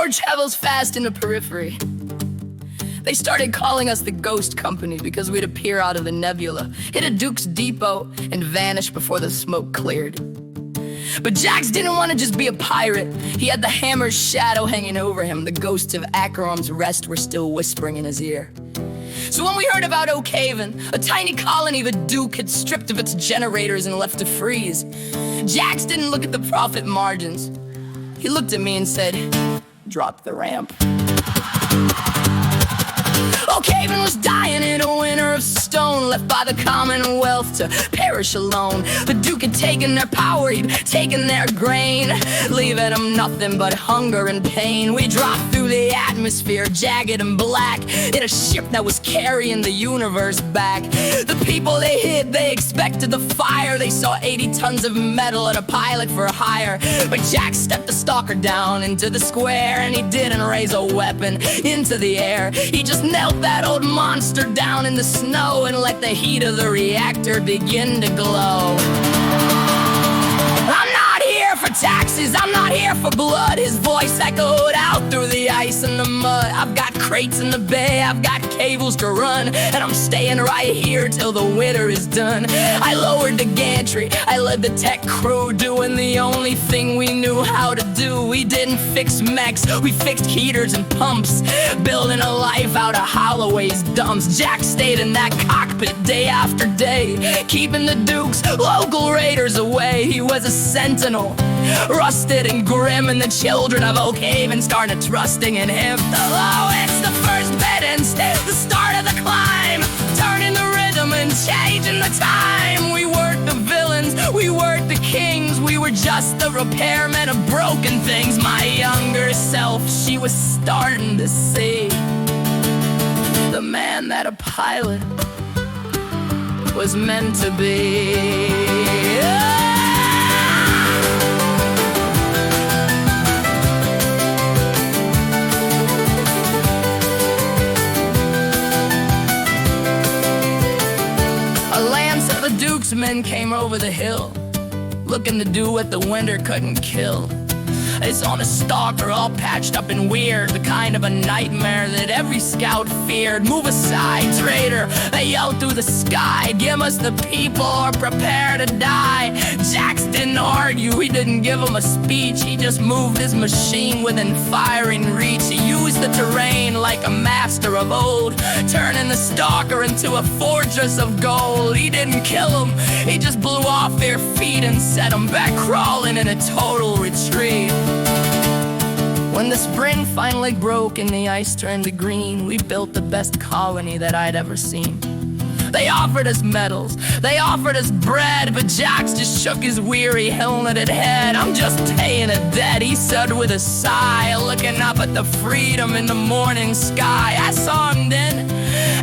war travels fast in the periphery. They started calling us the Ghost Company because we'd appear out of the nebula, hit a Duke's depot, and vanish before the smoke cleared. But Jax didn't want to just be a pirate. He had the Hammer's shadow hanging over him. The ghosts of Acheron's Rest were still whispering in his ear. So when we heard about Oakhaven, a tiny colony the Duke had stripped of its generators and left to freeze, Jax didn't look at the profit margins. He looked at me and said, "Drop the ramp." Oakhaven was dying in a winter of stone, left by the Commonwealth to perish alone. The Duke had taken their power, he'd taken their grain, leaving them nothing but hunger and pain. We dropped through the atmosphere, jagged and black, in a ship that was carrying the universe back. The people they hid, they expected the fire. They saw 80 tons of metal and a pilot for hire. But Jack stepped the Stalker down into the square, and he didn't raise a weapon into the air. He just knelt that old monster down in the snow and let the heat of the reactor begin to glow. I'm not here for taxes, I'm not here for blood. His voice echoed out through the ice and the mud. I've got crates in the bay, I've got cables to run, and I'm staying right here till the winter is done. I lowered the gantry, I led the tech crew, doing the only thing we knew how to do. We didn't fix mechs, we fixed heaters and pumps, building a life out of Halloway's dumps. Jack stayed in that cockpit day after day, keeping the Duke's local raiders away. He was a sentinel, rusted and grim, and the children of Oakhaven started trusting in him. Oh, it's the first Penance, the start of the climb, turning the rhythm and changing the time. We weren't the villains, we weren't the kings, we were just the repairmen of broken things. My younger self, she was starting to see the man that a pilot was meant to be. The Duke's men came over the hill, looking to do what the winter couldn't kill. They saw the Stalker all patched up and weird, the kind of a nightmare that every scout feared. "Move aside, traitor," they yelled through the sky. "Give us the people or prepare to die." Jax didn't argue, he didn't give him a speech. He just moved his machine within firing reach. He used the terrain like a master of old, turning the Stalker into a fortress of gold. He didn't kill them, he just blew off their feet and set them back crawling in a total retreat. When the spring finally broke and the ice turned to green, we built the best colony that I'd ever seen. They offered us medals, they offered us bread, but Jax just shook his weary, helmeted head. "I'm just paying a debt," he said with a sigh, looking up at the freedom in the morning sky. I saw him then,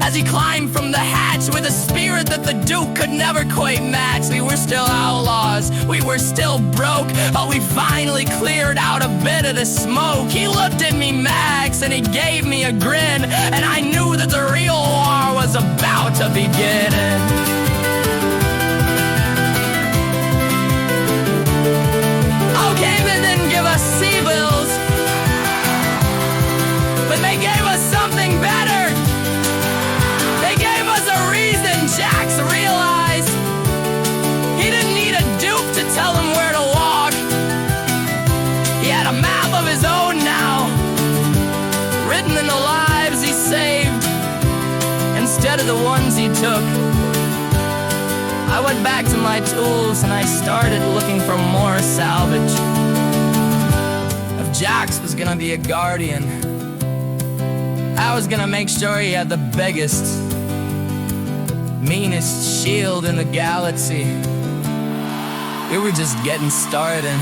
as he climbed from the hatch with a spirit that the Duke could never quite match. We were still outlaws, we were still broke, but we finally cleared out a bit of the smoke. He looked at me, Max, and he gave me a grin, and I knew that the real war was about to begin. Oakhaven didn't give us sea bills, but they gave us something better. They gave us a reason. Jax realized he didn't need a Duke to tell him where to walk. He had a map of his own now, written in the lives he saved instead of the ones he took. I went back to my tools and I started looking for more salvage. If Jax was gonna be a guardian, I was gonna make sure he had the biggest, meanest shield in the galaxy. We were just getting started.